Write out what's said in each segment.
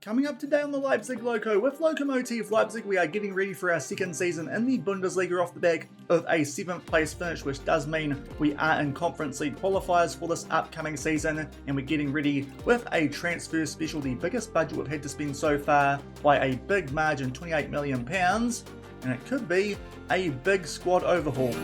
Coming up today on the Leipzig Loko, with Lokomotive Leipzig, we are getting ready for our second season in the Bundesliga off the back of a 7th place finish, which does mean we are in Conference League qualifiers for this upcoming season, and we're getting ready with a transfer special, the biggest budget we've had to spend so far by a big margin, £28 million, and it could be a big squad overhaul.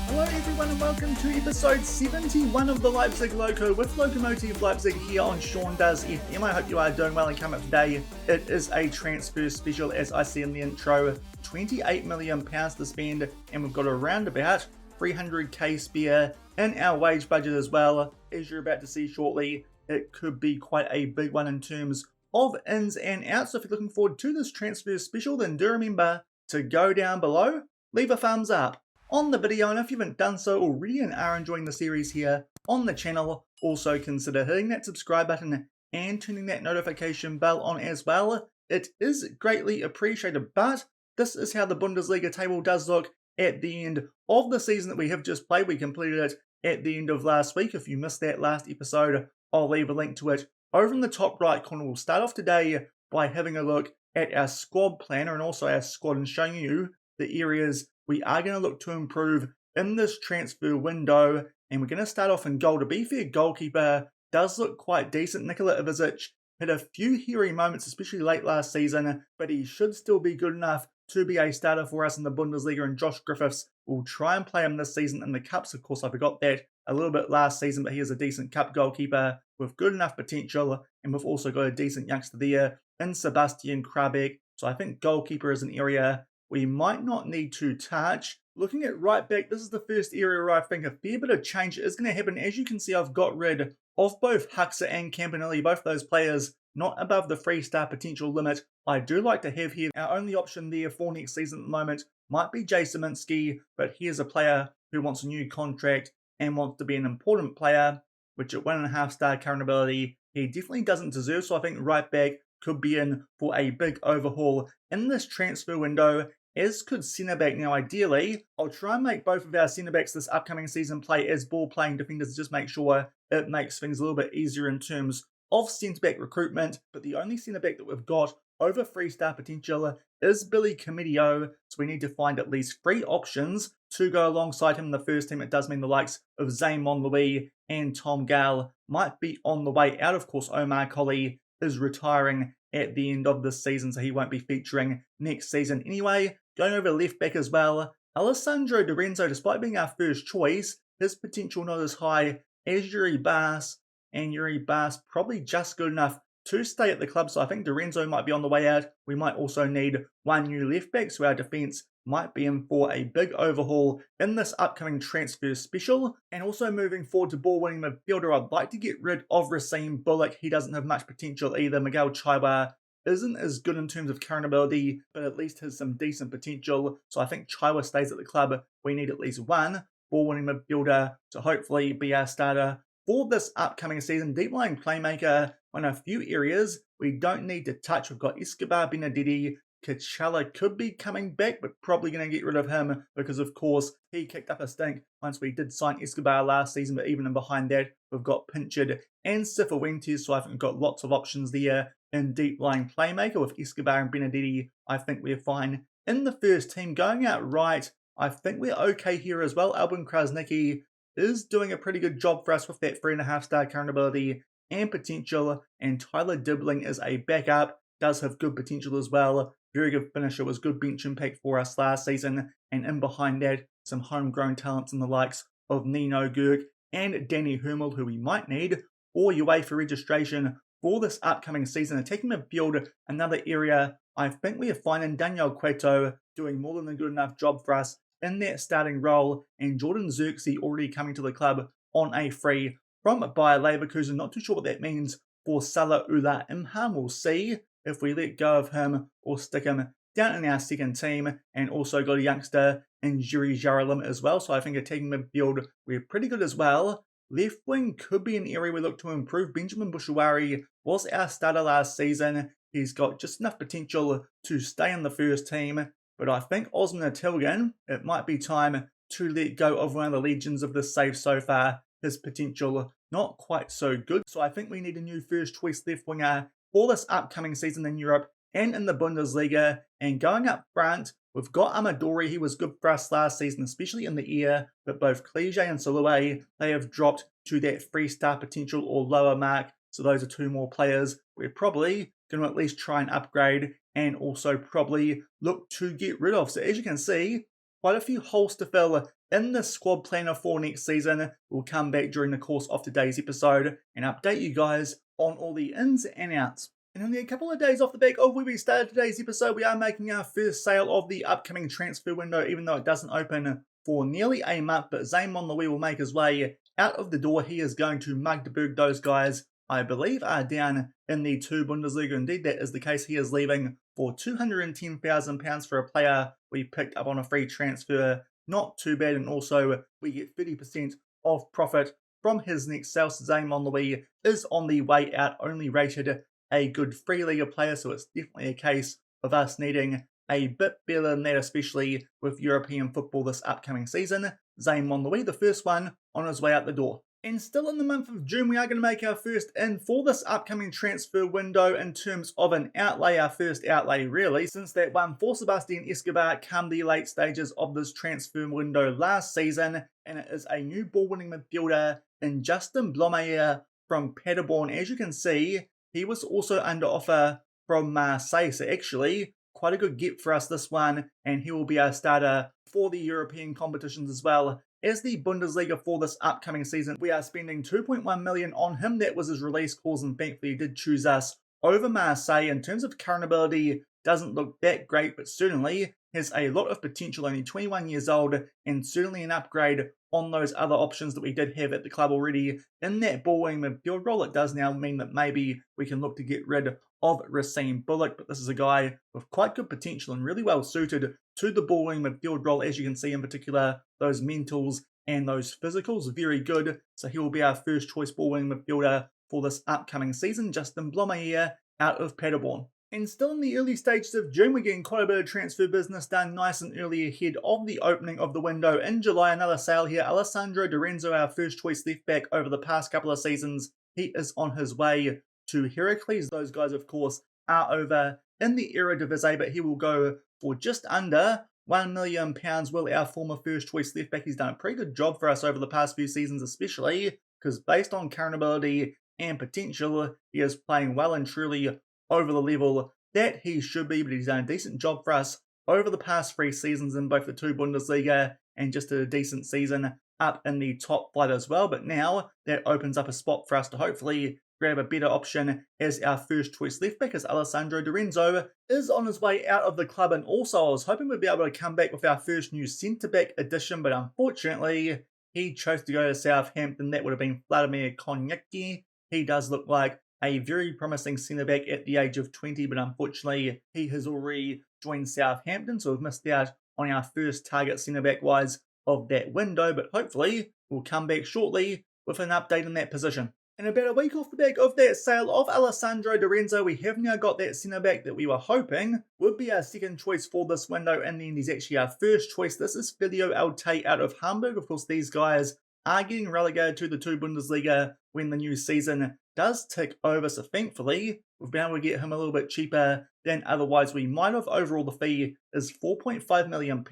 Hello everyone and welcome to episode 71 of the Leipzig Loko with Lokomotive Leipzig here on Sean Does FM. I hope you are doing well, and coming up today, it is a transfer special as I see in the intro. £28 million to spend, and we've got around about 300k spare in our wage budget as well. As you're about to see shortly, it could be quite a big one in terms of ins and outs. So if you're looking forward to this transfer special, then do remember to go down below, leave a thumbs up on the video, and if you haven't done so already and are enjoying the series here on the channel, also consider hitting that subscribe button and turning that notification bell on as well. It is greatly appreciated, but this is how the Bundesliga table does look at the end of the season that we have just played. We completed it at the end of last week. If you missed that last episode, I'll leave a link to it over in the top right corner. We'll start off today by having a look at our squad planner and also our squad and showing you the areas we are going to look to improve in this transfer window. And we're going to start off in goal. To be fair, goalkeeper does look quite decent. Nikola Ivic had a few hairy moments, especially late last season, but he should still be good enough to be a starter for us in the Bundesliga, and Josh Griffiths will try and play him this season in the Cups. Of course, I forgot that a little bit last season, but he is a decent Cup goalkeeper with good enough potential, and we've also got a decent youngster there in Sebastian Krabek. So I think goalkeeper is an area we might not need to touch. Looking at right back, this is the first area where I think a fair bit of change is going to happen. As you can see, I've got rid of both Huxa and Campanelli, both those players not above the 3-star potential limit I do like to have here. Our only option there for next season at the moment might be Jay Szymanski, but here's a player who wants a new contract and wants to be an important player, which at 1.5-star current ability, he definitely doesn't deserve. So I think right back could be in for a big overhaul in this transfer window, as could centre-back. Now ideally, I'll try and make both of our centre-backs this upcoming season play as ball-playing defenders, just make sure it makes things a little bit easier in terms of centre-back recruitment. But the only centre-back that we've got over 3-star potential is Billy Comedio, so we need to find at least 3 options to go alongside him in the first team. It does mean the likes of Zane Monlouis and Tom Gale might be on the way out. Of course, Omar Colley is retiring at the end of this season, so he won't be featuring next season anyway. Going over left back as well, Alessandro Di Renzo, despite being our first choice, his potential not as high as Yuri Bass, and Yuri Bass probably just good enough to stay at the club, so I think Di Renzo might be on the way out. We might also need one new left back, so our defence might be in for a big overhaul in this upcoming transfer special. And also moving forward to ball-winning midfielder, I'd like to get rid of Racine Bullock. He doesn't have much potential either. Miguel Chaiwa isn't as good in terms of current ability, but at least has some decent potential. So I think Chaiwa stays at the club. We need at least one ball-winning midfielder to hopefully be our starter for this upcoming season. Deep line playmaker, on a few areas we don't need to touch. We've got Escobar, Benedetti, Kachala could be coming back, but probably going to get rid of him because, of course, he kicked up a stink once we did sign Escobar last season. But even in behind that, we've got Pinchard and Cifuentes, so I think we've got lots of options there in deep line playmaker with Escobar and Benedetti. I think we're fine in the first team. Going out right, I think we're okay here as well. Albin Krasnicki is doing a pretty good job for us with that 3.5-star current ability and potential, and Tyler Dibbling is a backup, does have good potential as well. Very good finisher, was good bench impact for us last season, and in behind that, some homegrown talents in the likes of Nino Gurk and Danny Hummel, who we might need for UEFA registration for this upcoming season. Attacking midfield, another area I think we are finding Daniel Cueto doing more than a good enough job for us in that starting role, and Jordan Zirkzee already coming to the club on a free from Bayer Leverkusen. Not too sure what that means for Salah Ula Imham. We'll see if we let go of him or stick him down in our second team. And also got a youngster in Jiri Jaralim as well. So I think attacking midfield, we're pretty good as well. Left wing could be an area we look to improve. Benjamin Bushuari was our starter last season. He's got just enough potential to stay in the first team, but I think Osman Tilgan, it might be time to let go of one of the legends of this save so far. His potential not quite so good, so I think we need a new first choice left winger for this upcoming season in Europe and in the Bundesliga. And going up front, we've got Amadori. He was good for us last season, especially in the air, but both Clige and Solue, they have dropped to that 3-star potential or lower mark. So those are two more players we're probably going to at least try and upgrade and also probably look to get rid of. So as you can see, quite a few holes to fill in the squad planner for next season. We'll come back during the course of today's episode and update you guys on all the ins and outs. And only a couple of days off the back of where we started today's episode, we are making our first sale of the upcoming transfer window, even though it doesn't open for nearly a month. But Zayn Monlui will make his way out of the door. He is going to Magdeburg. Those guys, I believe, are down in the 2 Bundesliga. Indeed, that is the case. He is leaving for £210,000 for a player we picked up on a free transfer. Not too bad, and also we get 30% of profit from his next sale. Zayn Monlui is on the way out, only rated a good free Liga player, so it's definitely a case of us needing a bit better than that, especially with European football this upcoming season. Zayn Monlui, the first one, on his way out the door. And still in the month of June, we are going to make our first in for this upcoming transfer window in terms of an outlay, our first outlay really, since that one for Sebastian Escobar come the late stages of this transfer window last season, and it is a new ball-winning midfielder in Justin Blomeyer from Paderborn. As you can see, he was also under offer from Marseille, so actually quite a good get for us this one, and he will be our starter for the European competitions as well as the Bundesliga for this upcoming season. We are spending 2.1 million on him. That was his release clause, and thankfully he did choose us over Marseille. In terms of current ability, doesn't look that great, but certainly has a lot of potential, only 21 years old, and certainly an upgrade on those other options that we did have at the club already in that ball-winning midfield role. It does now mean that maybe we can look to get rid of Racine Bullock, but this is a guy with quite good potential and really well suited to the ball-winning midfield role. As you can see, in particular, those mentals and those physicals, very good. So he will be our first choice ball-winning midfielder for this upcoming season. Justin Blomeyer out of Paderborn. And still in the early stages of June, we're getting quite a bit of transfer business done nice and early ahead of the opening of the window in July. Another sale here. Alessandro Di Renzo, our first choice left back over the past couple of seasons. He is on his way to Heracles. Those guys, of course, are over in the Eredivisie, but he will go for just under £1 million. Will our former first choice left back. He's done a pretty good job for us over the past few seasons, especially because based on current ability and potential, he is playing well and truly over the level that he should be, but he's done a decent job for us over the past 3 seasons in both the 2 Bundesliga and just a decent season up in the top flight as well. But now that opens up a spot for us to hopefully grab a better option as our first choice left back, as Alessandro Di Renzo is on his way out of the club. And also I was hoping we'd be able to come back with our first new centre-back addition, but unfortunately he chose to go to Southampton. That would have been Vladimir Konyecki. He does look like a very promising centre-back at the age of 20, but unfortunately he has already joined Southampton, so we've missed out on our first target centre-back wise of that window, but hopefully we'll come back shortly with an update in that position. And about a week off the back of that sale of Alessandro Di Renzo, we have now got that centre-back that we were hoping would be our second choice for this window, and then he's actually our first choice. This is Filio Alte out of Hamburg. Of course, these guys are getting relegated to the 2 Bundesliga when the new season does tick over, so thankfully we've been able to get him a little bit cheaper than otherwise we might have. Overall, the fee is £4.5 million,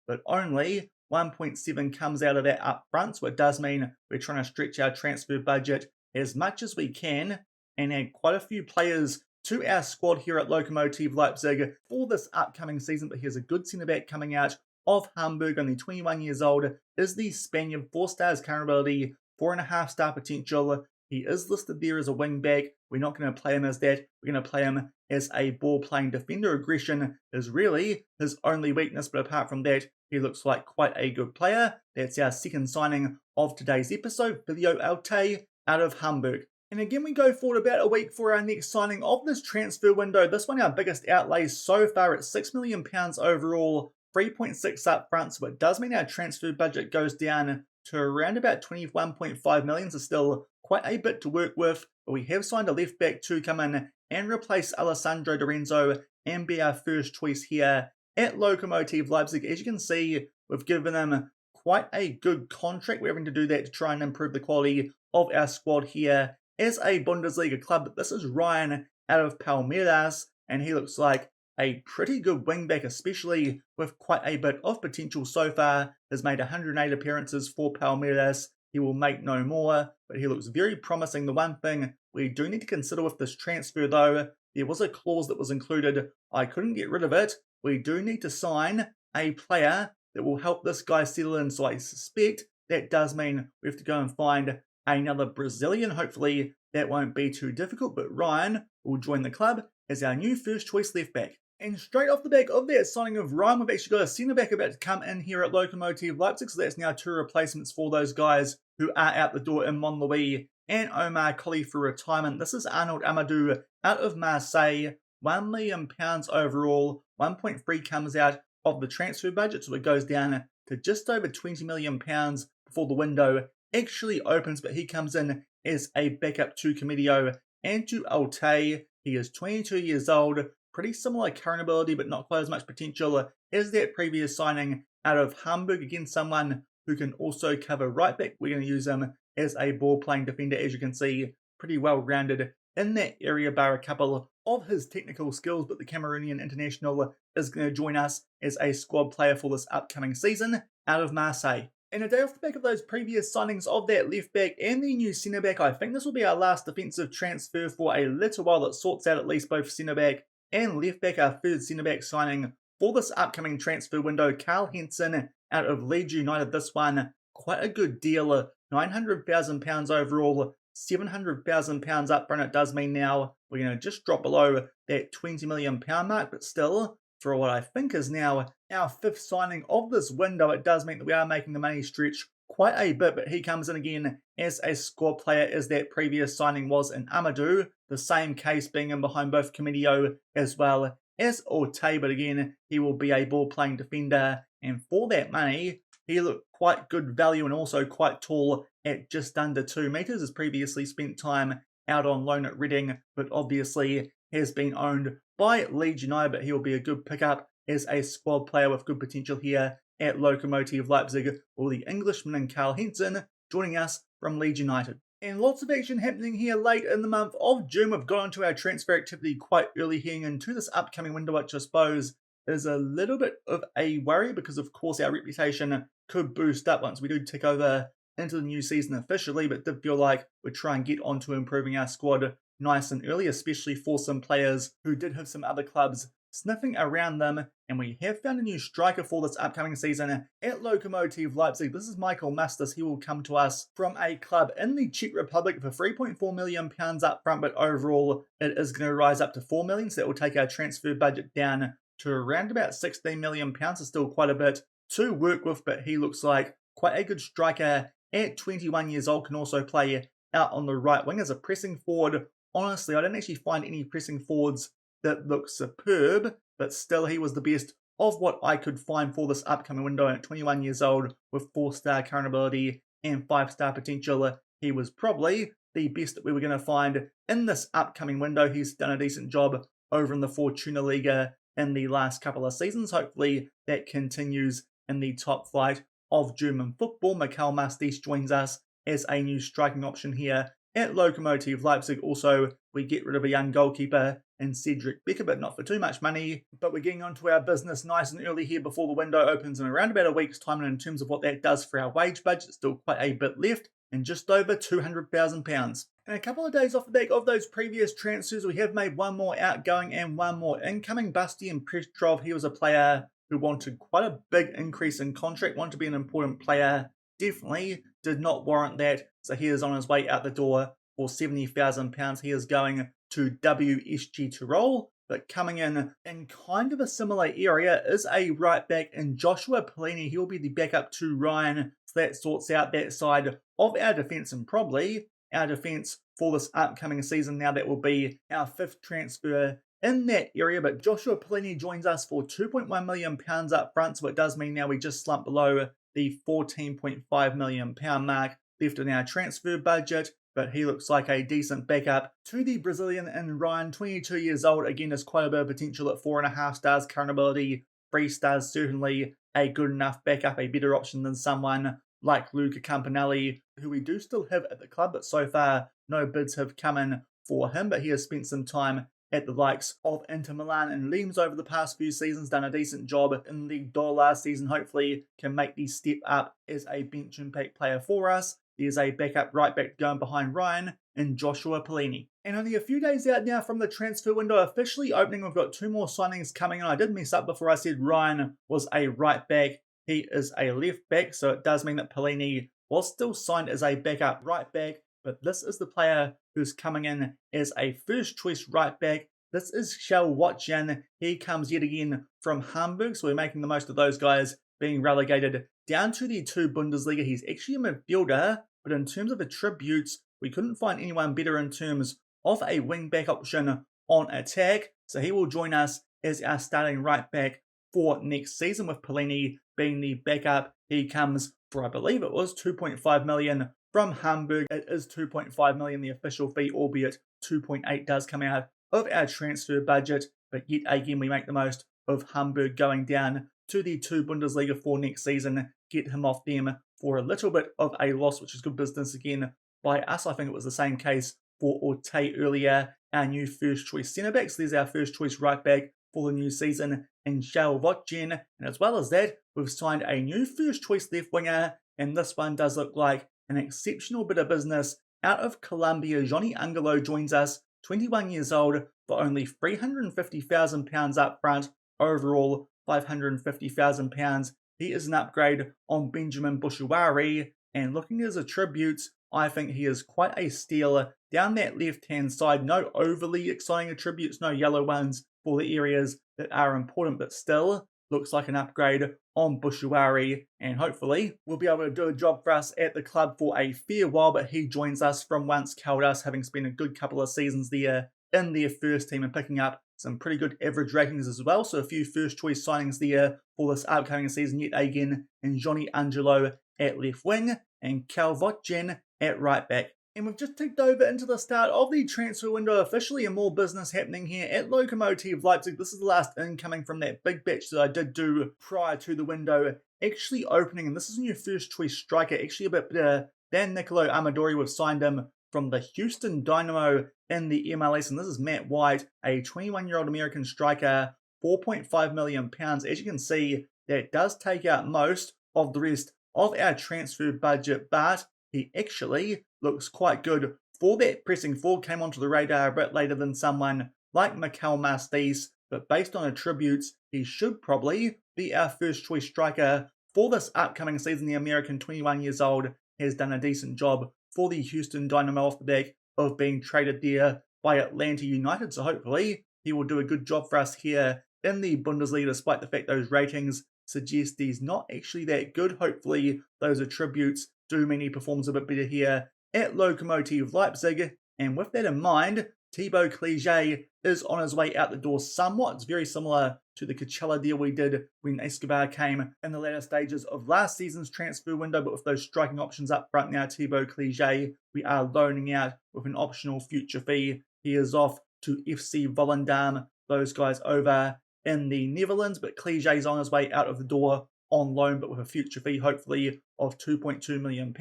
but only 1.7 comes out of that up front, so it does mean we're trying to stretch our transfer budget as much as we can and add quite a few players to our squad here at Lokomotive Leipzig for this upcoming season. But here's a good centre-back coming out of Hamburg, only 21 years old, is the Spaniard, 4 stars current ability, 4.5-star potential. He is listed there as a wing-back. We're not going to play him as that. We're going to play him as a ball-playing defender. Aggression is really his only weakness, but apart from that, he looks like quite a good player. That's our second signing of today's episode, Filio Alte out of Hamburg. And again, we go forward about a week for our next signing of this transfer window. This one, our biggest outlay so far at £6 million overall, 3.6 up front, so it does mean our transfer budget goes down to around about 21.5 million, so still quite a bit to work with. But we have signed a left back to come in and replace Alessandro Di Renzo and be our first choice here at Lokomotive Leipzig. As you can see, we've given him quite a good contract. We're having to do that to try and improve the quality of our squad here as a Bundesliga club. But this is Ryan out of Palmeiras, and he looks like a pretty good wingback, especially with quite a bit of potential so far. Has made 108 appearances for Palmeiras. He will make no more, but he looks very promising. The one thing we do need to consider with this transfer, though, there was a clause that was included. I couldn't get rid of it. We do need to sign a player that will help this guy settle in, so I suspect that does mean we have to go and find another Brazilian. Hopefully that won't be too difficult, but Ryan will join the club as our new first choice left back. And straight off the back of that signing of Ryan, we've actually got a centre back about to come in here at Lokomotive Leipzig, so that's now 2 replacements for those guys who are out the door in Monlouis and Omar Colley for retirement. This is Arnold Amadou out of Marseille, £1 million overall, 1.3 comes out of the transfer budget, so it goes down to just over £20 million before the window actually opens, but he comes in as a backup to Comedio and to Altay. He is 22 years old, pretty similar current ability, but not quite as much potential as that previous signing out of Hamburg. Again, someone who can also cover right back. We're going to use him as a ball-playing defender, as you can see, pretty well-rounded in that area, bar a couple of his technical skills, but the Cameroonian international is going to join us as a squad player for this upcoming season out of Marseille. And a day off the back of those previous signings of that left back and the new centre back, I think this will be our last defensive transfer for a little while that sorts out at least both centre back and left back. Our third centre back signing for this upcoming transfer window, Carl Henson out of Leeds United. This one, quite a good deal, £900,000 overall, £700,000 up front. It does mean now we're going to just drop below that £20 million mark, but still, for what I think is now our 5th signing of this window, it does mean that we are making the money stretch quite a bit, but he comes in again as a squad player as that previous signing was in Amadou. The same case being in behind both Comedio as well as Orte, but again, he will be a ball-playing defender, and for that money, he looked quite good value and also quite tall at just under 2 metres. Has previously spent time out on loan at Reading, but obviously has been owned by Leeds United, but he will be a good pickup as a squad player with good potential here at Lokomotive Leipzig, or the Englishman and Carl Henson joining us from Leeds United. And lots of action happening here late in the month of June. We've got onto our transfer activity quite early heading into this upcoming window, which I suppose is a little bit of a worry because, of course, our reputation could boost up once we do take over into the new season officially, but did feel like we'd try and get onto improving our squad nice and early, especially for some players who did have some other clubs sniffing around them. And we have found a new striker for this upcoming season at Lokomotive Leipzig. This is Michael Mustas. He will come to us from a club in the Czech Republic for £3.4 million up front, but overall it is going to rise up to £4 million, so that will take our transfer budget down to around about £16 million. So still quite a bit to work with, but he looks like quite a good striker at 21 years old, can also play out on the right wing as a pressing forward. Honestly, I didn't actually find any pressing forwards that look superb, but still he was the best of what I could find for this upcoming window. And at 21 years old with 4-star current ability and 5-star potential, he was probably the best that we were going to find in this upcoming window. He's done a decent job over in the Fortuna Liga in the last couple of seasons. Hopefully that continues in the top flight of German football. Michael Mustas joins us as a new striking option here at Lokomotive Leipzig. Also, we get rid of a young goalkeeper in Cedric Becker, but not for too much money. But we're getting onto our business nice and early here before the window opens in around about a week's time. And in terms of what that does for our wage budget, still quite a bit left, and just over £200,000. And a couple of days off the back of those previous transfers, we have made one more outgoing and one more incoming. Bastian Petrov, he was a player who wanted quite a big increase in contract, wanted to be an important player, definitely did not warrant that, so he is on his way out the door for £70,000. He is going to WSG Tirol, but coming in kind of a similar area is a right back in Joshua Polini. He'll be the backup to Ryan, so that sorts out that side of our defence, and probably our defence for this upcoming season. Now that will be our 5th transfer in that area, but Joshua Polini joins us for £2.1 million up front, so it does mean now we just slump below the £14.5 million mark left in our transfer budget. but he looks like a decent backup to the Brazilian in Ryan, 22 years old. Again, has quite a bit of potential at 4.5 stars current ability. 3 stars, certainly a good enough backup, a better option than someone like Luca Campanelli, who we do still have at the club, but so far no bids have come in for him, but he has spent some time at the likes of Inter Milan and Reims over the past few seasons, done a decent job in the League last season, hopefully can make the step up as a bench impact player for us. There's a backup right back going behind Ryan and Joshua Polini. And only a few days out now from the transfer window officially opening, we've got 2 more signings coming in. I did mess up before I said Ryan was a right back. He is a left back, so it does mean that Polini was still signed as a backup right back, but this is the player who's coming in as a first choice right back. This is Shell Watjan. He comes yet again from Hamburg, so we're making the most of those guys being relegated down to the 2 Bundesliga. He's actually a midfielder, but in terms of attributes, we couldn't find anyone better in terms of a wing back option on attack, so he will join us as our starting right back for next season, with Polini being the backup. He comes for, I believe it was 2.5 million from Hamburg. It is 2.5 million the official fee, albeit 2.8 does come out of our transfer budget, but yet again we make the most of Hamburg going down to the 2 Bundesliga for next season, get him off them for a little bit of a loss, which is good business again by us. I think it was the same case for Orte earlier, our new first choice centre back. So there's our first choice right back for the new season in Shell Watjan, and as well as that, we've signed a new first choice left winger, and this one does look like an exceptional bit of business out of Colombia. Johnny Angelo joins us, 21 years old, for only £350,000 up front. Overall, £550,000. He is an upgrade on Benjamin Bushuari, and looking at his attributes, I think he is quite a steal down that left-hand side. No overly exciting attributes, no yellow ones for the areas that are important, but still looks like an upgrade on Bushuari, and hopefully will be able to do a job for us at the club for a fair while. But he joins us from once Caldas, having spent a good couple of seasons there in their first team and picking up some pretty good average ratings as well. So a few first choice signings there for this upcoming season yet again, and Johnny Angelo at left wing and Cal Votjen at right back. And we've just ticked over into the start of the transfer window officially, and more business happening here at Lokomotive Leipzig. This is the last incoming from that big batch that I did do prior to the window actually opening, and this is a new first choice striker, actually a bit better than Nicolo Amadori. We've signed him from the Houston Dynamo in the MLS, and this is Matt White, a 21-year-old American striker, £4.5 million. As you can see, that does take out most of the rest of our transfer budget, but he actually looks quite good for that pressing forward. Came onto the radar a bit later than someone like Mikel Mastis, but based on attributes, he should probably be our first choice striker for this upcoming season. The American, 21 years old, has done a decent job for the Houston Dynamo off the back of being traded there by Atlanta United, so hopefully he will do a good job for us here in the Bundesliga, despite the fact those ratings suggest he's not actually that good. Hopefully those attributes do mean he performs a bit better here at Lokomotive Leipzig. And with that in mind, Thibaut Clige is on his way out the door somewhat. It's very similar to the Coachella deal we did when Escobar came in the latter stages of last season's transfer window, but with those striking options up front now, Thibaut Clige, we are loaning out with an optional future fee. He is off to FC Volendam, those guys over in the Netherlands, but Clige's on his way out of the door on loan, but with a future fee hopefully of £2.2 million.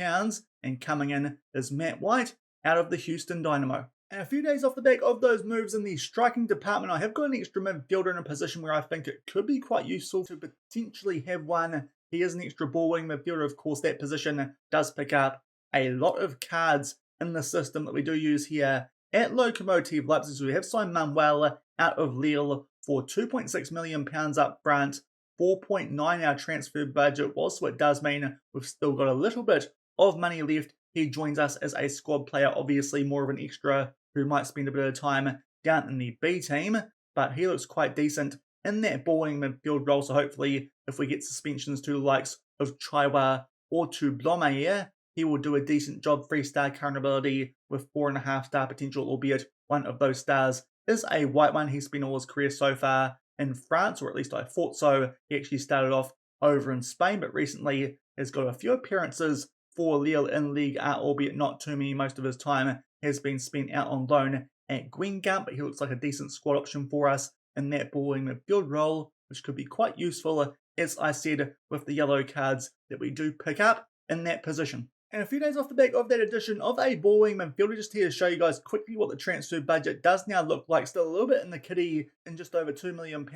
And coming in is Matt White out of the Houston Dynamo. And a few days off the back of those moves in the striking department, I have got an extra midfielder in a position where I think it could be quite useful to potentially have one. He is an extra ball winning midfielder. Of course, that position does pick up a lot of cards in the system that we do use here at Lokomotive Leipzig. So we have signed Manuel out of Lille for £2.6 million up front. 4.9 our transfer budget was, so it does mean we've still got a little bit of money left. He joins us as a squad player, obviously more of an extra who might spend a bit of time down in the B team, but he looks quite decent in that balling midfield role, so hopefully if we get suspensions to the likes of Chaiwa or to Blomeyer, he will do a decent job. 3-star current ability with 4.5-star potential, albeit one of those stars is a white one. He's spent all his career so far in France, or at least I thought so. He actually started off over in Spain, but recently has got a few appearances for Lille in League A, albeit not too many. Most of his time has been spent out on loan at Guingamp, but he looks like a decent squad option for us in that balling midfield role, which could be quite useful, as I said, with the yellow cards that we do pick up in that position. And a few days off the back of that addition of a balling midfielder, just here to show you guys quickly what the transfer budget does now look like. Still a little bit in the kitty, in just over £2 million,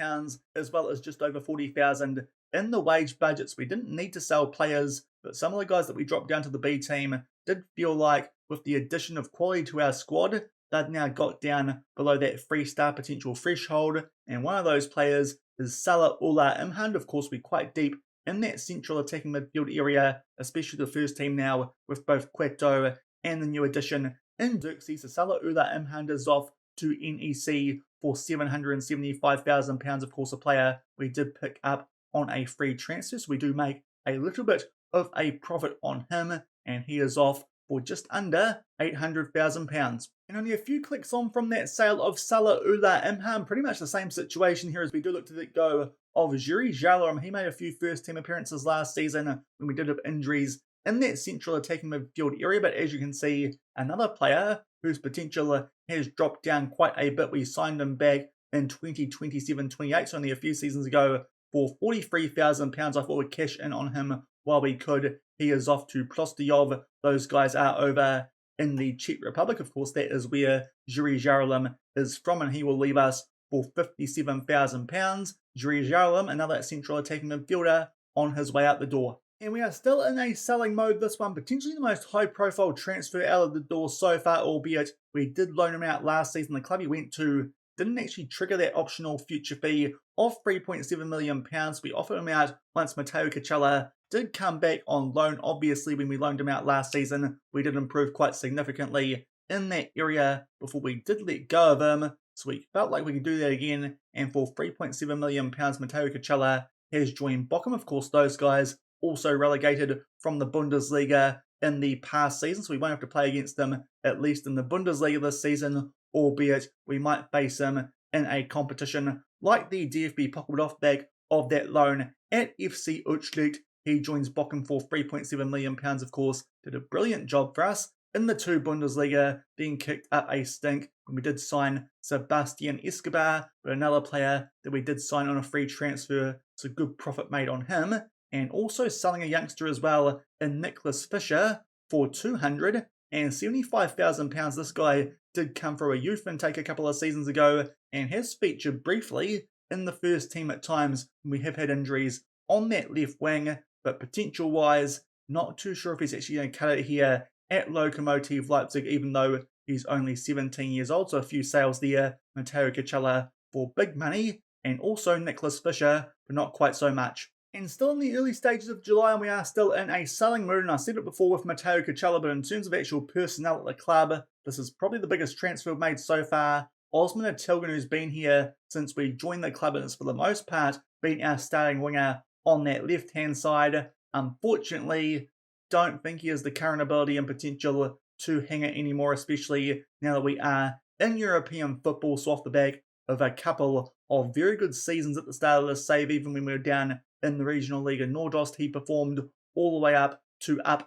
as well as just over 40,000 in the wage budgets. We didn't need to sell players, but some of the guys that we dropped down to the B team did feel like, with the addition of quality to our squad, they've now got down below that 3-star potential threshold. And one of those players is Salah Ula Imhand. Of course, we're quite deep in that central attacking midfield area, especially the first team now with both Cueto and the new addition in Dirksey. So Salah Ula Imhand is off to NEC for £775,000. Of course, a player we did pick up on a free transfer, so we do make a little bit of a profit on him, and he is off for just under £800,000. And only a few clicks on from that sale of Salah Ula Imham, pretty much the same situation here as we do look to let go of Jiri Jalom. He made a few first team appearances last season when we did have injuries in that central attacking midfield area, but as you can see, another player whose potential has dropped down quite a bit. We signed him back in 2027-28, so only a few seasons ago, for £43,000. I thought we'd cash in on him while we could. He is off to Prostiyov. Those guys are over in the Czech Republic. Of course, that is where Jiri Jalom is from, and he will leave us for £57,000. Jiri Jalom, another central attacking midfielder, on his way out the door. And we are still in a selling mode. This one, potentially the most high-profile transfer out of the door so far, albeit we did loan him out last season. The club he went to didn't actually trigger that optional future fee of £3.7 million. We offered him out once Matteo Kachella did come back on loan. Obviously, when we loaned him out last season, we did improve quite significantly in that area before we did let go of him. So we felt like we could do that again. And for £3.7 million, Matteo Kachella has joined Bochum. Of course, those guys also relegated from the Bundesliga in the past season, so we won't have to play against them, at least in the Bundesliga this season, albeit we might face them in a competition like the DFB Pokal off back of that loan at FC Utrecht. He joins Bochum for £3.7 million, of course, did a brilliant job for us in the 2 Bundesliga, being kicked up a stink when we did sign Sebastian Escobar, but another player that we did sign on a free transfer, so good profit made on him. And also selling a youngster as well in Nicholas Fischer for £275,000. This guy did come through a youth intake a couple of seasons ago and has featured briefly in the first team at times when we have had injuries on that left wing, but potential-wise, not too sure if he's actually going to cut it here at Lokomotive Leipzig, even though he's only 17 years old. So a few sales there. Matteo Kachella for big money, and also Nicholas Fischer for not quite so much. And still in the early stages of July, and we are still in a selling mood, and I said it before with Matteo Kachella, but in terms of actual personnel at the club, this is probably the biggest transfer we've made so far. Osman Atilgan, who's been here since we joined the club, and has for the most part been our starting winger on that left-hand side. Unfortunately, don't think he has the current ability and potential to hang it anymore, especially now that we are in European football, so off the back of a couple of very good seasons at the start of this save, even when we were down in the Regional Liga Nordost. He performed all the way up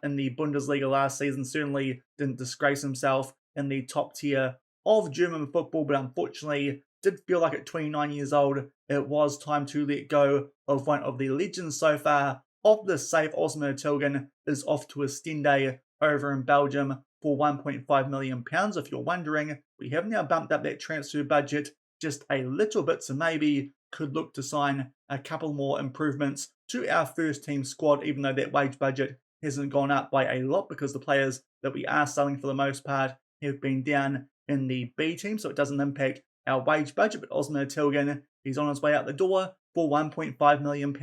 in the Bundesliga last season. Certainly didn't disgrace himself in the top tier of German football, but unfortunately did feel like at 29 years old, it was time to let go of one of the legends so far of this save. Osman Atilgan is off to Ostende over in Belgium for £1.5 million. If you're wondering, we have now bumped up that transfer budget just a little bit, so maybe could look to sign a couple more improvements to our first team squad, even though that wage budget hasn't gone up by a lot, because the players that we are selling for the most part have been down in the B team, so it doesn't impact our wage budget. But Osman Atilgan, he's on his way out the door for £1.5 million.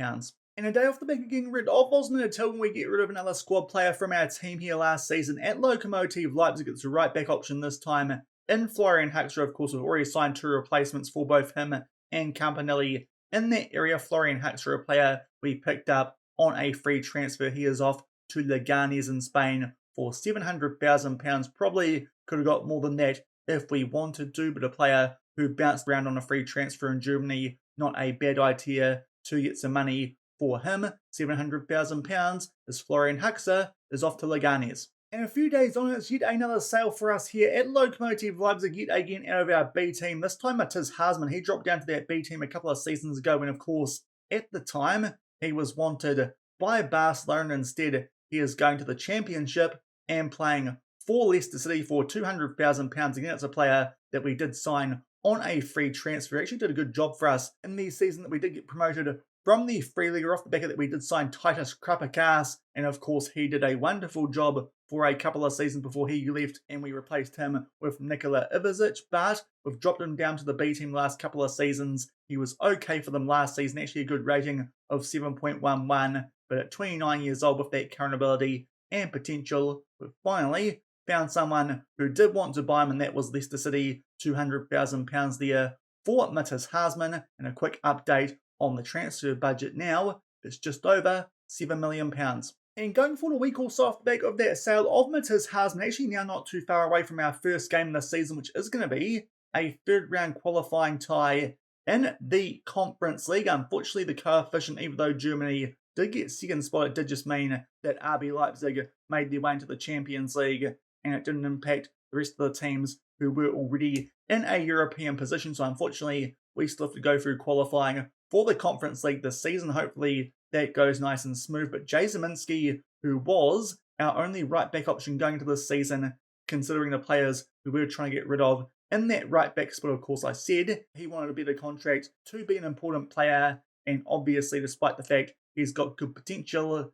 And a day off the back of getting rid of Osman Atilgan, we get rid of another squad player from our team here last season at Lokomotive Leipzig. It's a right back option this time in Florian Huxter. Of course, we've already signed 2 replacements for both him and Campanelli in that area. Florian Huxter, a player we picked up on a free transfer. He is off to Leganés in Spain for £700,000. Probably could have got more than that if we wanted to, but a player who bounced around on a free transfer in Germany, not a bad idea to get some money for him, £700,000, as Florian Huxer is off to Leganes. And a few days on, it's yet another sale for us here at Lokomotive Leipzig, yet again out of our B team. This time Matthias Haasmann. He dropped down to that B team a couple of seasons ago when, of course, at the time, he was wanted by Barcelona. Instead, he is going to the Championship and playing for Leicester City for £200,000. Again, it's a player that we did sign on a free transfer. He actually did a good job for us in the season that we did get promoted from the Free League. Off the back of that, we did sign Titus Krapakas, and of course, he did a wonderful job for a couple of seasons before he left, and we replaced him with Nikola Ivizic. But we've dropped him down to the B team last couple of seasons. He was okay for them last season, actually a good rating of 7.11, but at 29 years old with that current ability and potential, we've finally found someone who did want to buy him, and that was Leicester City, £200,000 there for Matthias Haasmann. And a quick update on the transfer budget now, it's just over £7 million. And going forward a week or so off the back of that sale of Matthias Haasmann, actually now not too far away from our first game this season, which is going to be a third round qualifying tie in the Conference League. Unfortunately, the coefficient, even though Germany did get second spot, it did just mean that RB Leipzig made their way into the Champions League, and it didn't impact the rest of the teams who were already in a European position. So unfortunately, we still have to go through qualifying for the Conference League this season. Hopefully that goes nice and smooth. But Jay Zeminski, who was our only right back option going into this season, considering the players who we were trying to get rid of in that right back spot, of course, I said he wanted a better contract to be an important player. And obviously, despite the fact he's got good potential,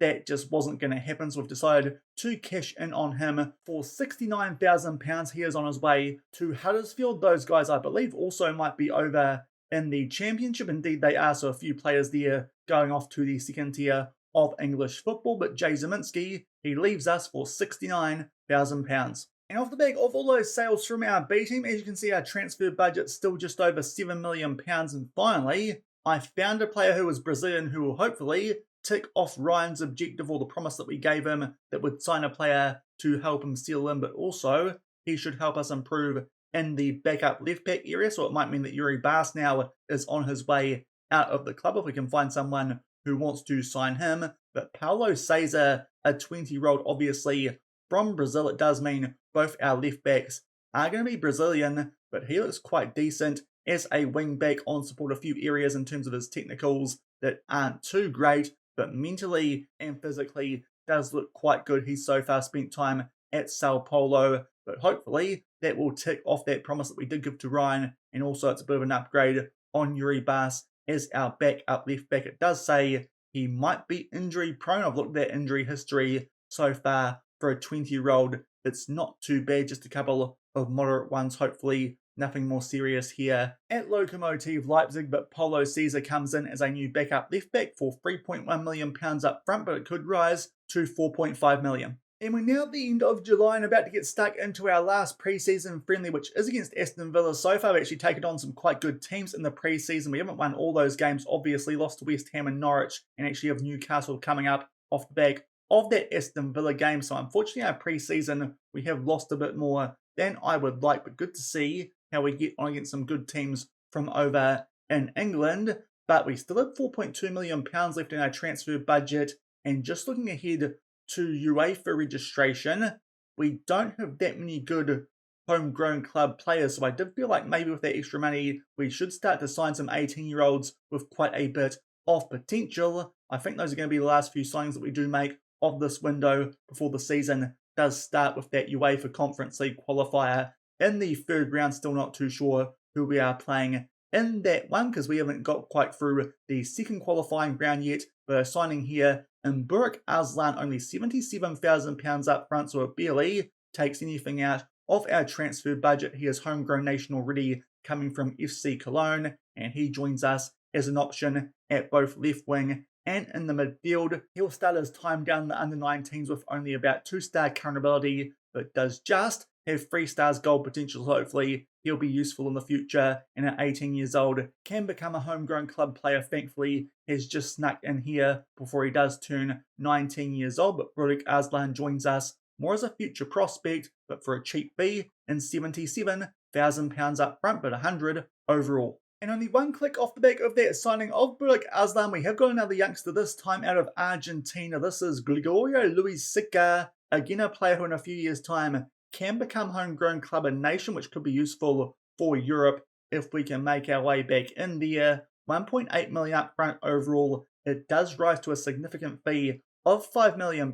that just wasn't going to happen. So we've decided to cash in on him for £69,000. He is on his way to Huddersfield. Those guys, I believe, also might be over in the Championship. Indeed, they are. So a few players there going off to the second tier of English football. But Jay Zeminski, he leaves us for £69,000. And off the back of all those sales from our B team, as you can see, our transfer budget's still just over £7 million. And finally, I found a player who was Brazilian who will hopefully tick off Ryan's objective, or the promise that we gave him, that would sign a player to help him seal in, but also he should help us improve in the backup left back area. So it might mean that Yuri Bas now is on his way out of the club if we can find someone who wants to sign him. But Paulo Cesar, a 20-year-old, obviously from Brazil, it does mean both our left backs are going to be Brazilian, but he looks quite decent as a wing back on support. A few areas in terms of his technicals that aren't too great, but mentally and physically does look quite good. He's so far spent time at Sao Paulo, but hopefully that will tick off that promise that we did give to Ryan, and also it's a bit of an upgrade on Yuri Bas as our backup left back. It does say he might be injury prone. I've looked at that injury history so far for a 20-year-old. It's not too bad, just a couple of moderate ones, hopefully nothing more serious here at Lokomotive Leipzig. But Paulo Cesar comes in as a new backup left back for £3.1 million up front, but it could rise to £4.5 million. And we're now at the end of July and about to get stuck into our last pre-season friendly, which is against Aston Villa. So far, we've actually taken on some quite good teams in the pre-season. We haven't won all those games, obviously. Lost to West Ham and Norwich, and actually have Newcastle coming up off the back of that Aston Villa game. So unfortunately, our pre-season, we have lost a bit more than I would like, but good to see how we get on against some good teams from over in England. But we still have £4.2 million left in our transfer budget, and just looking ahead to UEFA registration, we don't have that many good homegrown club players. So I did feel like maybe with that extra money, we should start to sign some 18-year-olds with quite a bit of potential. I think those are going to be the last few signings that we do make of this window before the season does start with that UEFA Conference League qualifier in the third round. Still not too sure who we are playing in that one because we haven't got quite through the second qualifying round yet. But signing here in Burak Aslan, only £77,000 up front, so it barely takes anything out of our transfer budget. He is homegrown nation already, coming from FC Cologne, and he joins us as an option at both left wing and in the midfield. He'll start his time down in the under-19s with only about 2-star current ability, but does just have 3 stars goal potential. Hopefully he'll be useful in the future, and at 18 years old can become a homegrown club player. Thankfully has just snuck in here before he does turn 19 years old. But Burak Aslan joins us more as a future prospect, but for a cheap fee, and £77,000 up front, but 100 overall. And only one click off the back of that signing of Burak Aslan, we have got another youngster, this time out of Argentina. This is Gregorio Luis Sica, again a player who in a few years' time can become homegrown club and nation, which could be useful for Europe if we can make our way back in there. 1.8 million up front overall. It does rise to a significant fee of £5 million,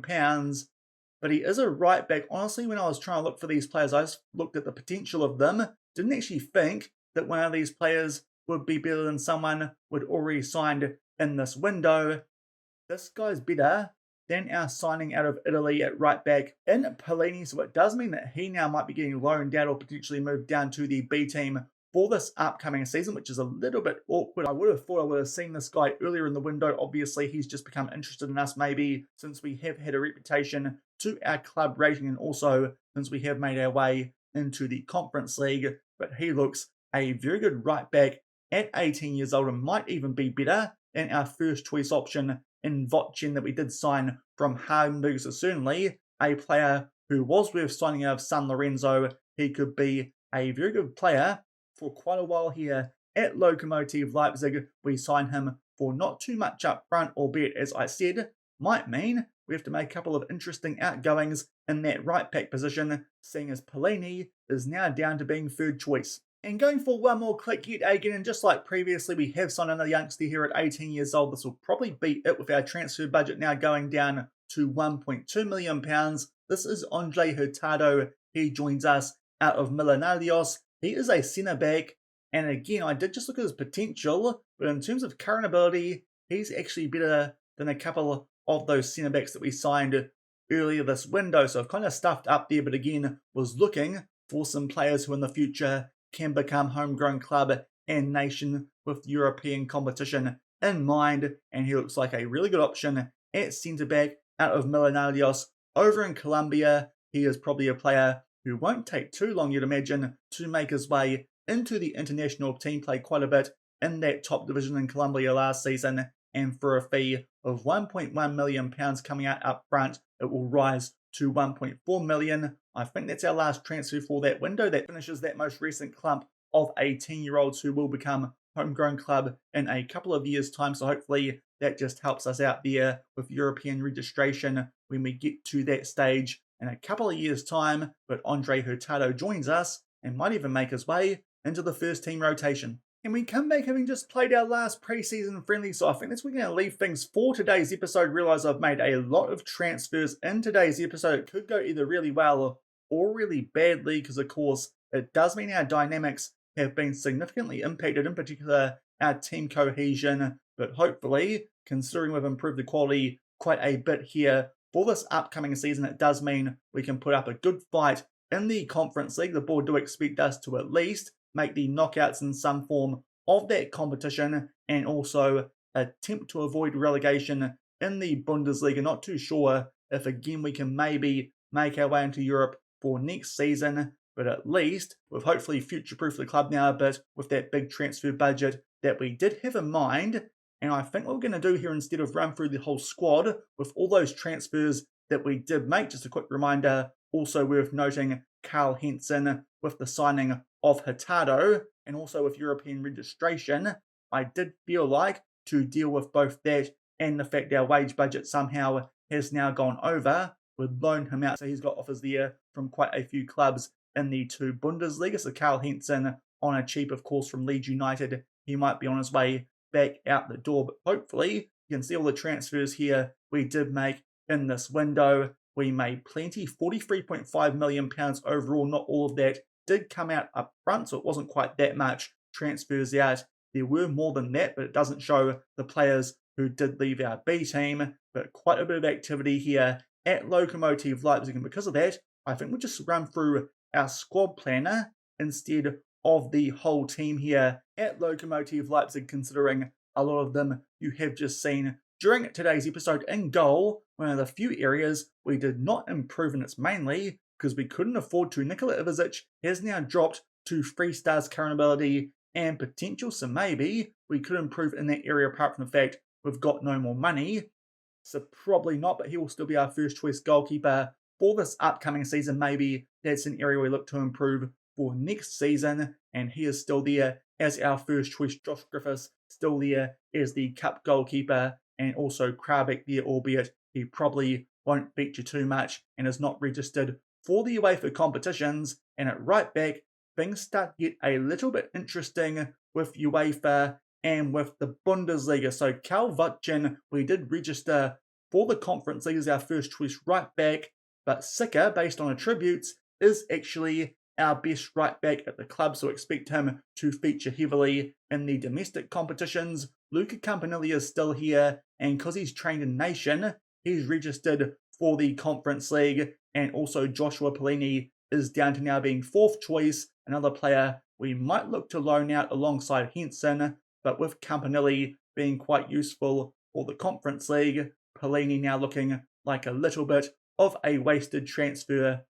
but he is a right back. Honestly, when I was trying to look for these players, I just looked at the potential of them. Didn't actually think that one of these players would be better than someone we'd already signed in this window. This guy's better than our signing out of Italy at right back in Pelini, so it does mean that he now might be getting loaned out or potentially moved down to the B team for this upcoming season, which is a little bit awkward. I would have thought I would have seen this guy earlier in the window. Obviously, he's just become interested in us maybe since we have had a reputation to our club rating and also since we have made our way into the Conference League. But he looks a very good right back at 18 years old and might even be better than our first choice option in Vocin that we did sign from Hamburg. So certainly a player who was worth signing out of San Lorenzo. He could be a very good player for quite a while here at Lokomotive Leipzig. We sign him for not too much up front, albeit, as I said, might mean we have to make a couple of interesting outgoings in that right back position, seeing as Pelini is now down to being third choice. And going for one more click yet again, and just like previously, we have signed another youngster here at 18 years old. This will probably be it with our transfer budget now going down to £1.2 million. This is Andre Hurtado. He joins us out of Millonarios. He is a centre back, and again, I did just look at his potential, but in terms of current ability, he's actually better than a couple of those centre backs that we signed earlier this window. So I've kind of stuffed up there, but again, was looking for some players who in the future can become homegrown club and nation with European competition in mind, and he looks like a really good option at centre-back out of Millonarios over in Colombia. He is probably a player who won't take too long, you'd imagine, to make his way into the international team, played quite a bit in that top division in Colombia last season, and for a fee of £1.1 million coming out up front, it will rise to £1.4 million. I think that's our last transfer for that window. That finishes that most recent clump of 18-year-olds who will become homegrown club in a couple of years' time. So hopefully that just helps us out there with European registration when we get to that stage in a couple of years' time. But Andre Hurtado joins us and might even make his way into the first team rotation. And we come back having just played our last pre-season friendly, so I think that's where we're going to leave things for today's episode. Realise I've made a lot of transfers in today's episode. It could go either really well or really badly, because of course it does mean our dynamics have been significantly impacted, in particular our team cohesion. But hopefully, considering we've improved the quality quite a bit here for this upcoming season, it does mean we can put up a good fight in the Conference League. The board do expect us to at least make the knockouts in some form of that competition and also attempt to avoid relegation in the Bundesliga. Not too sure if again we can maybe make our way into Europe for next season, but at least we've hopefully future-proofed the club now a bit with that big transfer budget that we did have in mind. And I think what we're going to do here, instead of run through the whole squad with all those transfers that we did make, just a quick reminder, also worth noting Carl Henson with the signing of Hurtado and also with European registration, I did feel like to deal with both that and the fact our wage budget somehow has now gone over, would loan him out. So he's got offers there from quite a few clubs in the two Bundesliga. So Carl Henson on a cheap, of course, from Leeds United. He might be on his way back out the door, but hopefully you can see all the transfers here we did make in this window. We made plenty, £43.5 million overall. Not all of that did come out up front, so it wasn't quite that much transfers out. There were more than that, but it doesn't show the players who did leave our B team. But quite a bit of activity here at Lokomotive Leipzig, and because of that, I think we'll just run through our squad planner instead of the whole team here at Lokomotive Leipzig, considering a lot of them you have just seen during today's episode. In goal, one of the few areas we did not improve, and it's mainly because we couldn't afford to. Nikola Ivic has now dropped to 3 stars current ability and potential, so maybe we could improve in that area apart from the fact we've got no more money. So probably not, but he will still be our first choice goalkeeper for this upcoming season. Maybe that's an area we look to improve for next season, and he is still there as our first choice. Josh Griffiths still there as the cup goalkeeper, and also Krabbeck there, albeit he probably won't feature too much and is not registered for the UEFA competitions. And at right back, things start to get a little bit interesting with UEFA and with the Bundesliga. So Cal Vutchin, we did register for the Conference League as our first choice right back, but Sika, based on attributes, is actually our best right back at the club, so expect him to feature heavily in the domestic competitions. Luca Campanelli is still here, and because he's trained in Nation, he's registered for the Conference League, and also Joshua Polini is down to now being fourth choice, another player we might look to loan out alongside Henson, but with Campanelli being quite useful for the Conference League, Polini now looking like a little bit of a wasted transfer.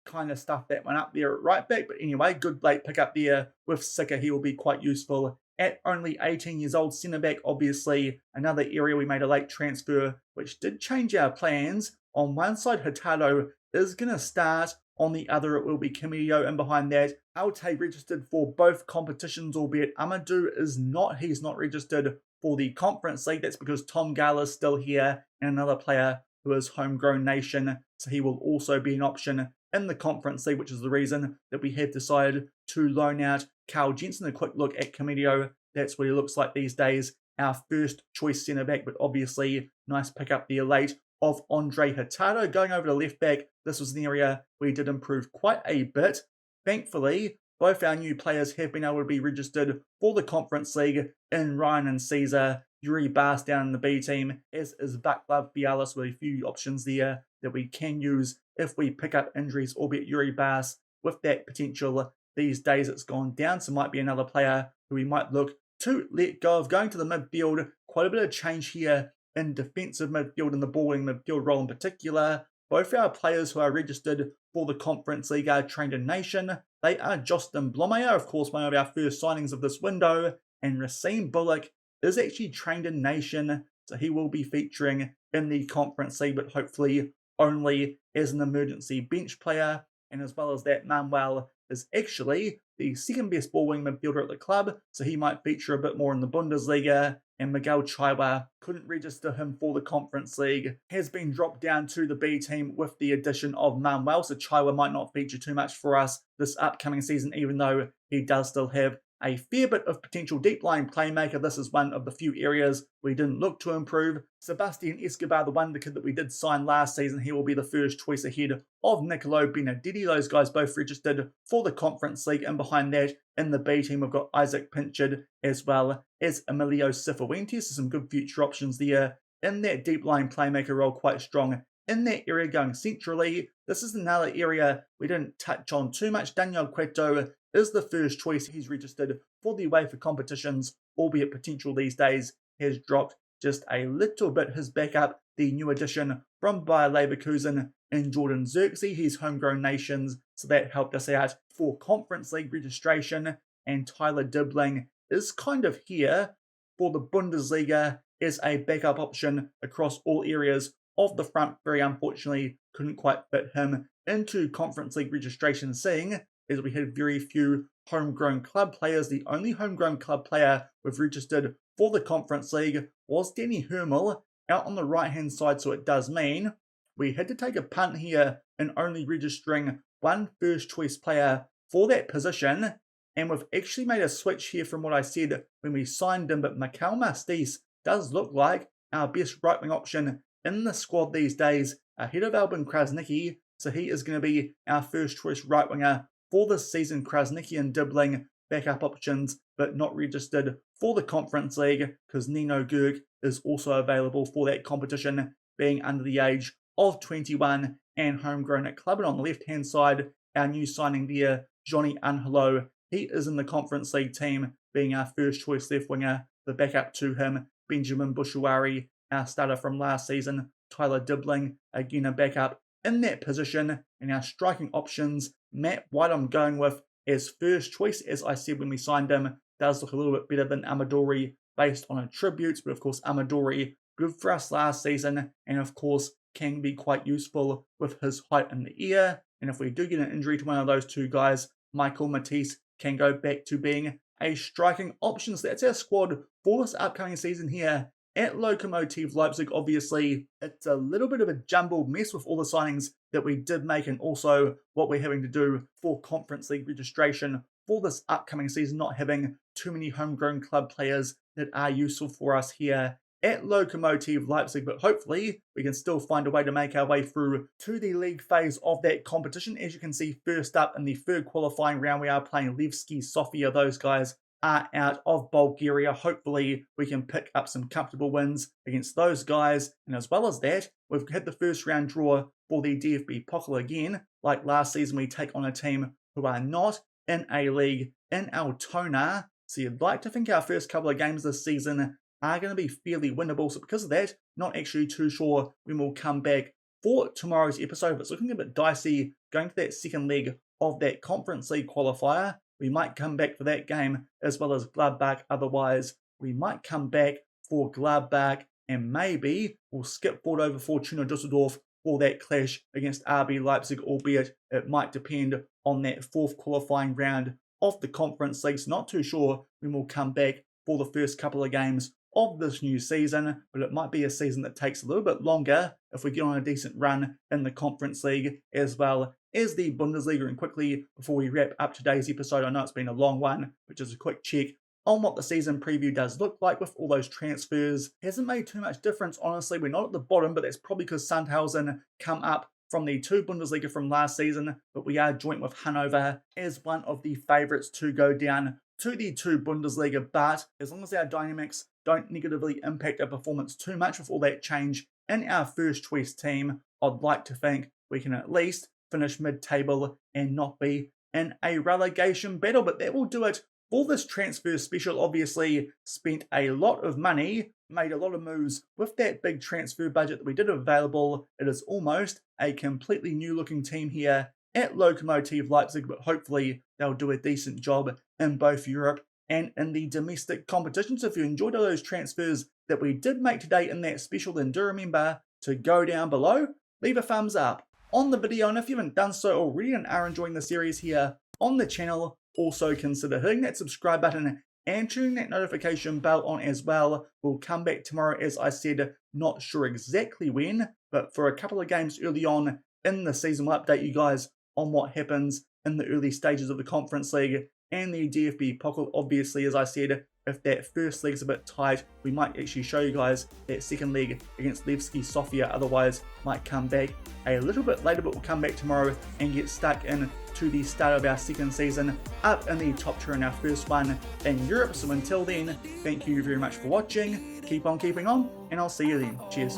Kind of stuff that one up there at right back, but anyway, good late pick up there with Sika. He will be quite useful at only 18 years old. Centre back, obviously, another area we made a late transfer, which did change our plans. On one side, Hurtado is going to start. On the other, it will be Camillo, and behind that, Alte registered for both competitions, albeit Amadou is not. He's not registered for the Conference League. That's because Tom Gala is still here, and another player who is homegrown Nation, so he will also be an option in the Conference League, which is the reason that we have decided to loan out Carl Jensen. A quick look at Camillo. That's what he looks like these days. Our first choice centre-back, but obviously nice pick up there late of Andre Hurtado. Going over to left back, this was an area we did improve quite a bit. Thankfully, both our new players have been able to be registered for the Conference League in Ryan and Caesar. Yuri Bas down in the B team, as is Vaclav Bialis, with a few options there that we can use if we pick up injuries, albeit Yuri Bas with that potential these days it's gone down, so might be another player who we might look to let go of. Going to the midfield, quite a bit of change here in defensive midfield and the balling midfield role in particular. Both our players who are registered for the Conference League are trained in Nation. They are Justin Blomeyer, of course, one of our first signings of this window, and Racine Bullock is actually trained in Nation, so he will be featuring in the Conference League, but hopefully only as an emergency bench player. And as well as that, Manuel is actually the second best ball wing midfielder at the club, so he might feature a bit more in the Bundesliga. And Miguel Chaiwa, couldn't register him for the Conference League, has been dropped down to the B team with the addition of Manuel, so Chaiwa might not feature too much for us this upcoming season, even though he does still have a fair bit of potential deep line playmaker. This is one of the few areas we didn't look to improve. Sebastian Escobar, the wonder kid that we did sign last season, he will be the first choice ahead of Nicolo Benedetti. Those guys both registered for the Conference League, and behind that in the B team we've got Isaac Pinchard as well as Emilio Cifuentes. So some good future options there in that deep line playmaker role, quite strong in that area going centrally. This is another area we didn't touch on too much. Daniel Cueto is the first choice. He's registered for the UEFA competitions, albeit potential these days has dropped just a little bit. His backup, the new addition from Bayer Leverkusen in Jordan Xerxes. He's homegrown Nations, so that helped us out for Conference League registration. And Tyler Dibling is kind of here for the Bundesliga as a backup option across all areas of the front. Very unfortunately, couldn't quite fit him into Conference League registration, seeing as we had very few homegrown club players. The only homegrown club player we've registered for the Conference League was Danny Hermel out on the right-hand side, so it does mean we had to take a punt here in only registering one first-choice player for that position, and we've actually made a switch here from what I said when we signed him, but Mikel Mastis does look like our best right-wing option in the squad these days, ahead of Albin Krasnicki, so he is going to be our first-choice right-winger for this season. Krasnicki and Dibling backup options, but not registered for the Conference League because Nino Gurk is also available for that competition, being under the age of 21 and homegrown at club. And on the left-hand side, our new signing there, Johnny Angelo, he is in the Conference League team, being our first-choice left winger. The backup to him, Benjamin Bushuari, our starter from last season. Tyler Dibling, again a backup in that position. And our striking options, Matt White I'm going with as first choice. As I said when we signed him, does look a little bit better than Amadori based on attributes, but of course Amadori, good for us last season, and of course can be quite useful with his height in the air. And if we do get an injury to one of those two guys, Michael Matisse can go back to being a striking option. So that's our squad for this upcoming season here at Lokomotive Leipzig. Obviously, it's a little bit of a jumbled mess with all the signings that we did make and also what we're having to do for Conference League registration for this upcoming season, not having too many homegrown club players that are useful for us here at Lokomotive Leipzig, but hopefully we can still find a way to make our way through to the league phase of that competition. As you can see, first up in the third qualifying round, we are playing Leipzig Sofia. Those guys are out of Bulgaria. Hopefully we can pick up some comfortable wins against those guys, and as well as that, we've had the first round draw for the DFB Pokal again. Like last season, we take on a team who are not in a league in Altona, so you'd like to think our first couple of games this season are going to be fairly winnable. So because of that, not actually too sure when we'll come back for tomorrow's episode, but it's looking a bit dicey going to that second leg of that Conference League qualifier. We might come back for that game as well as Gladbach. Otherwise, we might come back for Gladbach and maybe we'll skip forward over Fortuna Düsseldorf for that clash against RB Leipzig, albeit it might depend on that fourth qualifying round of the Conference League. So not too sure when we'll come back for the first couple of games of this new season, but it might be a season that takes a little bit longer if we get on a decent run in the Conference League as well as the Bundesliga. And quickly, before we wrap up today's episode, I know it's been a long one, but just a quick check on what the season preview does look like with all those transfers. Hasn't made too much difference, honestly. We're not at the bottom, but that's probably because Sandhausen come up from the 2 Bundesliga from last season, but we are joint with Hanover as one of the favourites to go down to the 2 Bundesliga. But as long as our dynamics don't negatively impact our performance too much with all that change in our first choice team, I'd like to think we can at least finish mid-table and not be in a relegation battle. But that will do it for this transfer special. Obviously spent a lot of money, made a lot of moves with that big transfer budget that we did have available. It is almost a completely new looking team here at Lokomotive Leipzig, but hopefully they'll do a decent job in both Europe and in the domestic competition. So if you enjoyed all those transfers that we did make today in that special, then do remember to go down below, leave a thumbs up on the video, and if you haven't done so already and are enjoying the series here on the channel, also consider hitting that subscribe button and turning that notification bell on as well. We'll come back tomorrow, as I said, not sure exactly when, but for a couple of games early on in the season, we'll update you guys on what happens in the early stages of the Conference League and the DFB Pokal. Obviously, as I said, if that first leg's a bit tight, we might actually show you guys that second leg against Leipzig Sofia. Otherwise, might come back a little bit later, but we'll come back tomorrow and get stuck in to the start of our second season up in the top tier in our first one in Europe. So until then, thank you very much for watching. Keep on keeping on, and I'll see you then. Cheers.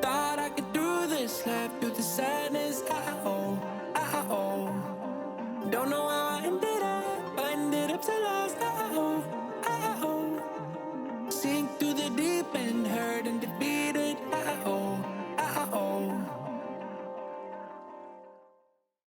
Thought I could do this, laugh through the sadness. Don't know how I ended up so lost. Sink through the deep end, hurt and defeated.